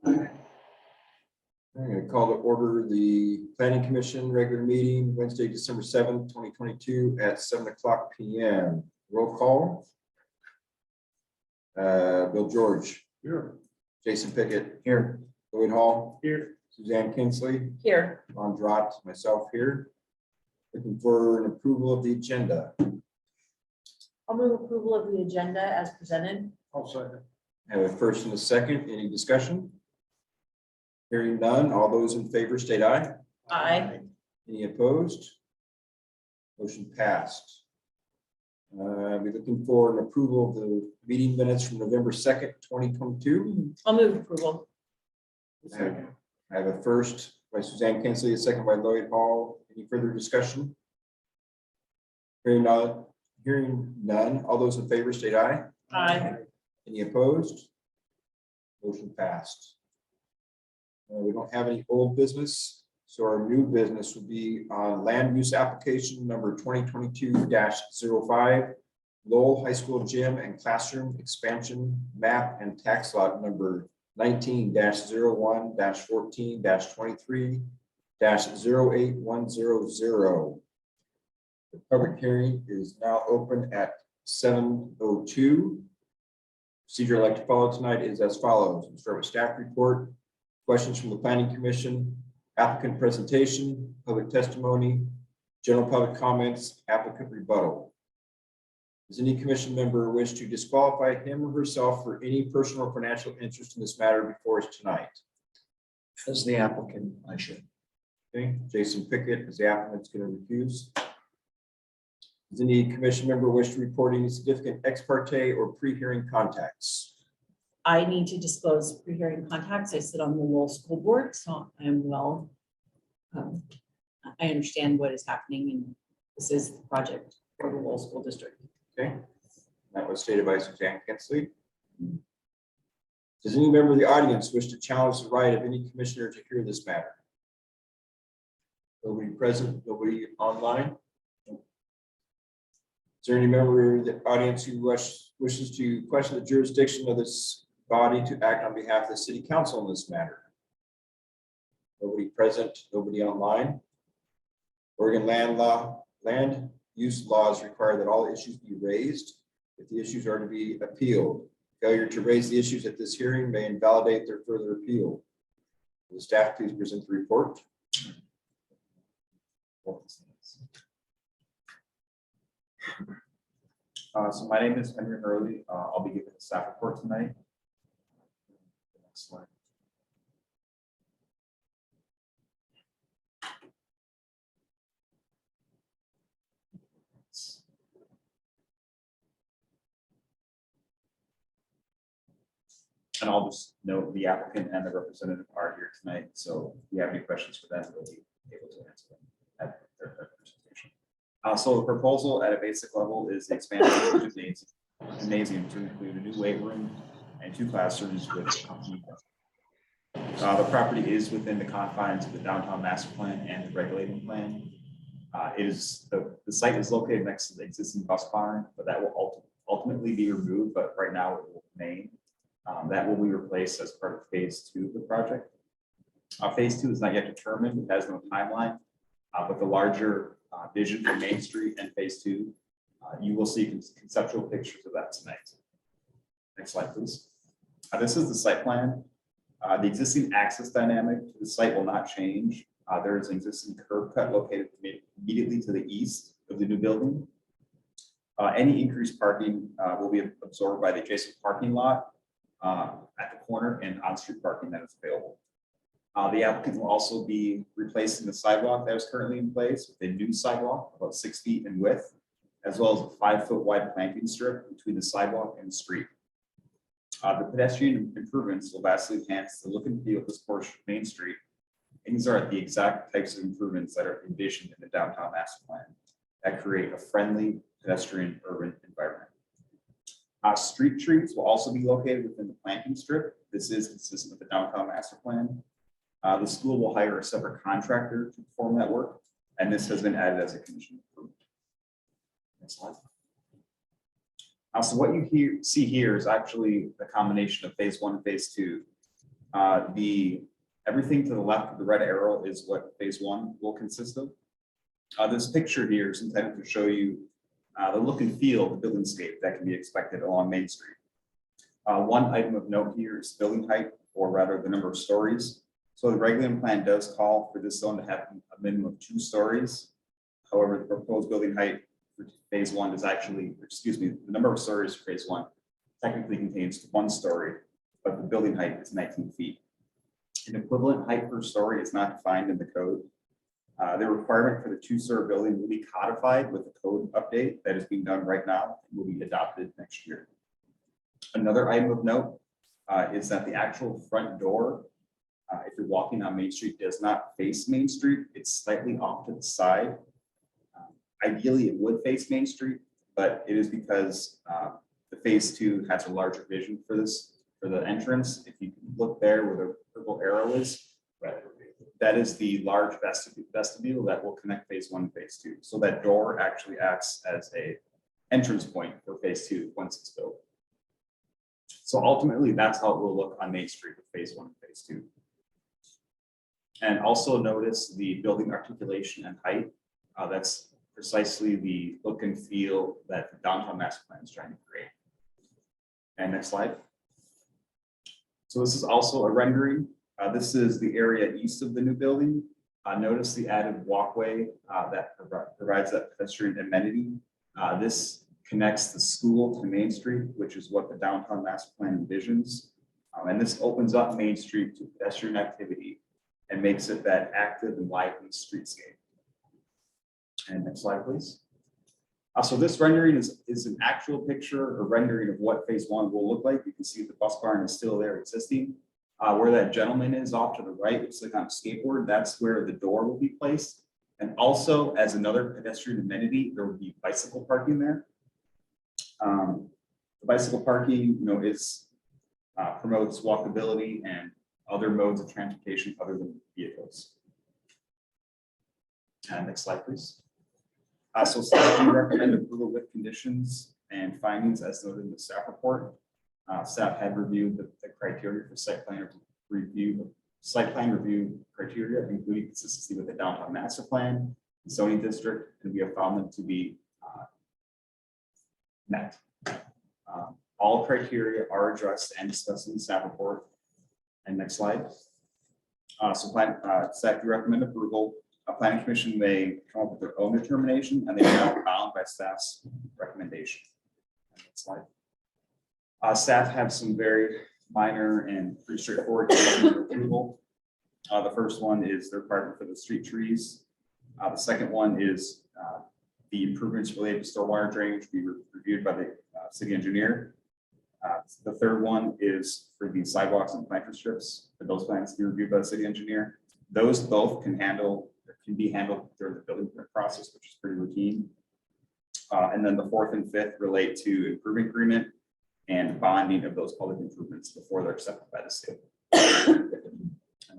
I'm going to call to order the Planning Commission regular meeting Wednesday, December 7th, 2022 at 7:00 p.m. Roll call. Bill George. Here. Jason Pickett. Here. Lloyd Hall. Here. Suzanne Kinsley. Here. Ron Drott, myself here. Looking for an approval of the agenda. I'll move approval of the agenda as presented. I'll second. I have a first and a second. Any discussion? Hearing none. All those in favor state aye. Aye. Any opposed? Motion passed. We're looking for an approval of the meeting minutes from November 2nd, 2022. I'll move approval. I have a first by Suzanne Kinsley, a second by Lloyd Hall. Any further discussion? Hearing none. All those in favor state aye. Aye. Any opposed? Motion passed. We don't have any old business, so our new business would be on land use application number 2022-05, Lowell High School gym and classroom expansion map and tax lot number 19-01-14-23-08100. The public hearing is now open at 7:02. Procedure I'd like to follow tonight is as follows. We'll start with staff report, questions from the Planning Commission, applicant presentation, public testimony, general public comments, applicant rebuttal. Does any commission member wish to disqualify him or herself for any personal or financial interest in this matter before us tonight? As the applicant, I should. Okay, Jason Pickett is the applicant, going to recuse. Does any commission member wish to report any significant ex parte or pre-hearing contacts? I need to disclose pre-hearing contacts. I sit on the Lowell School Board, so I am well. I understand what is happening, and this is the project for the Lowell School District. Okay, that was stated by Suzanne Kinsley. Does any member of the audience wish to challenge the right of any commissioner to hear this matter? Nobody present, nobody online. Is there any member of the audience who wishes to question the jurisdiction of this body to act on behalf of the city council in this matter? Nobody present, nobody online. Oregon land use laws require that all issues be raised if the issues are to be appealed. Failure to raise the issues at this hearing may invalidate their further appeal. Will the staff please present the report? So my name is Henry Hurley. I'll be giving a staff report tonight. Next slide. And I'll just note the applicant and the representative are here tonight. So if you have any questions for them, they'll be able to answer them at their presentation. So the proposal at a basic level is the expansion of the gymnasium to include a new weight room and 2 classrooms with company. The property is within the confines of the downtown master plan and the regulating plan. The site is located next to the existing bus barn, but that will ultimately be removed, but right now it will remain. That will be replaced as part of phase 2 of the project. Phase 2 is not yet determined, it has no timeline, but the larger vision for Main Street and phase 2, you will see conceptual pictures of that tonight. Next slide, please. This is the site plan. The existing access dynamic to the site will not change. There is an existing curb cut located immediately to the east of the new building. Any increased parking will be absorbed by the adjacent parking lot at the corner and on-street parking that is available. The applicant will also be replacing the sidewalk that is currently in place with a new sidewalk about 6 feet in width, as well as a 5-foot wide planting strip between the sidewalk and the street. The pedestrian improvements will vastly enhance the look and feel of this portion of Main Street. And these are the exact types of improvements that are envisioned in the downtown master plan that create a friendly pedestrian urban environment. Street trees will also be located within the planting strip. This is consistent with the downtown master plan. The school will hire a separate contractor to perform that work, and this has been added as a condition of approval. Next slide. So what you see here is actually the combination of phase 1 and phase 2. Everything to the left of the red arrow is what phase one will consist of. This picture here is intended to show you the look and feel of the building-scape that can be expected along Main Street. One item of note here is building height, or rather the number of stories. So the regulating plan does call for this zone to have a minimum of 2 stories. However, the proposed building height for phase one is actually, the number of stories for phase one technically contains 1 story, but the building height is 19 feet. An equivalent height per story is not defined in the code. The requirement for the 2-story building will be codified with the code update that is being done right now and will be adopted next year. Another item of note is that the actual front door, if you're walking on Main Street, does not face Main Street. It's slightly off to the side. Ideally, it would face Main Street, but it is because the phase 2 has a larger vision for the entrance. If you look there where the purple arrow is, that is the large vestibule that will connect phase 1 and phase 2. So that door actually acts as a entrance point for phase 2 once it's built. So ultimately, that's how it will look on Main Street with phase 1 and phase 2. And also notice the building articulation and height. That's precisely the look and feel that the downtown master plan is trying to create. And next slide. So this is also a rendering. This is the area east of the new building. Notice the added walkway that provides that pedestrian amenity. This connects the school to Main Street, which is what the downtown master plan envisions. And this opens up Main Street to pedestrian activity and makes it that active and lively streetscape. And next slide, please. So this rendering is an actual picture or rendering of what phase 1 will look like. You can see the bus barn is still there existing. Where that gentleman is off to the right, looks like on a skateboard, that's where the door will be placed. And also, as another pedestrian amenity, there will be bicycle parking there. The bicycle parking, promotes walkability and other modes of transportation other than vehicles. And next slide, please. So staff can recommend approval with conditions and findings as noted in the staff report. Staff had reviewed the criteria for site plan review criteria, including consistency with the downtown master plan, zoning district, and we have found them to be met. All criteria are addressed and discussed in the staff report. And next slide. Staff do recommend approval. A planning commission may come up with their own determination, and they are not bound by staff's recommendation. Next slide. Staff have some very minor and pretty straightforward conditions for approval. The first one is the requirement for the street trees. The second one is the improvements related to stormwater drainage be reviewed by the city engineer. The third one is for the sidewalks and planter strips, for those plans to be reviewed by the city engineer. Those both can be handled during the building permit process, which is pretty routine. And then the fourth and fifth relate to improvement agreement and bonding of those public improvements before they're accepted by the state. And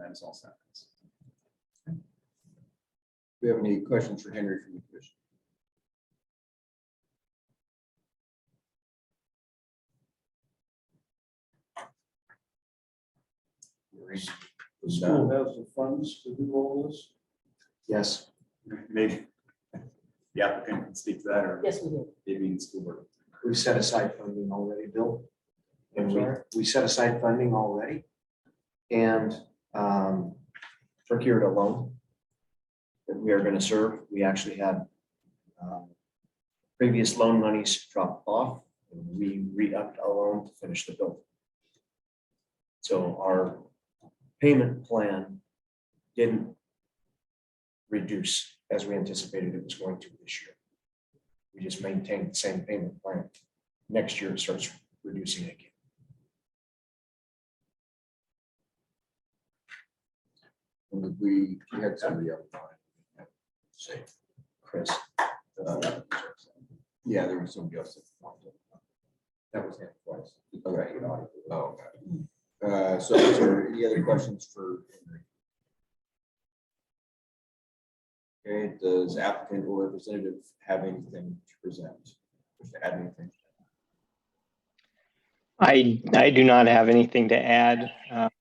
that is all set. Do we have any questions for Henry from the commission? The school has the funds to do all this? Yes, Maybe the applicant can speak to that, or Yes, we do. maybe in school board. we set aside funding already, Bill. And we set aside funding already. And procured a loan that we are going to serve. We actually had previous loan monies drop off, and we re-upped our loan to finish the building. So our payment plan didn't reduce as we anticipated it was going to this year. We just maintained the same payment plan. Next year it starts reducing again. And we had somebody up on it. Say, Chris, yeah, there was somebody else. that was it twice. Okay. Oh, okay. So is there any other questions for Henry? Okay, does applicant or representative have anything to present? Wish to add anything? I do not have anything to add.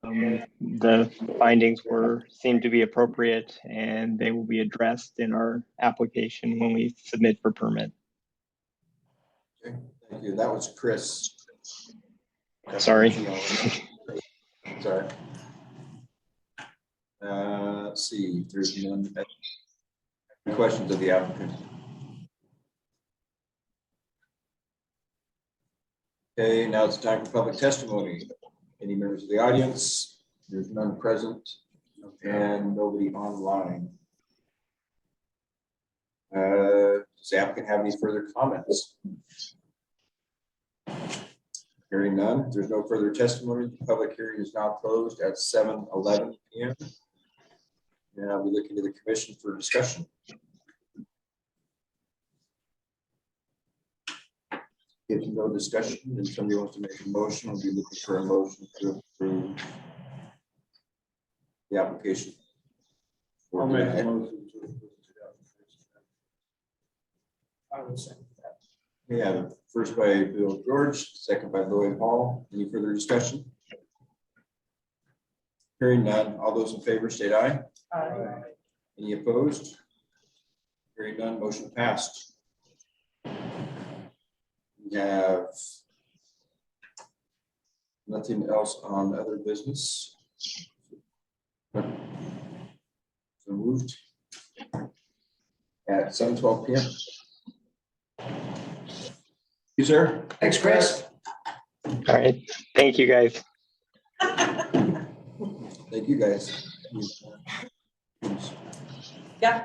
The findings seem to be appropriate, and they will be addressed in our application when we submit for permit. Okay, thank you. That was Chris. Sorry. Sorry. Let's see, if there's none. Questions of the applicant? Okay, now it's time for public testimony. Any members of the audience? There's none present and nobody online. Does the applicant have any further comments? Hearing none, if there's no further testimony, the public hearing is now closed at 7:11 p.m. Now we look into the commission for discussion. If no discussion and somebody wants to make a motion, we'll be looking for a motion to approve the application. I'll make a motion to approve the application. I will second that. We have first by Bill George, second by Lloyd Hall. Any further discussion? Hearing none, all those in favor state aye. Aye. Any opposed? Hearing none, motion passed. We have nothing else on other business. So moved at 7:12 p.m. You, sir. Thanks, Chris. All right. Thank you, guys. Thank you, guys. Yeah.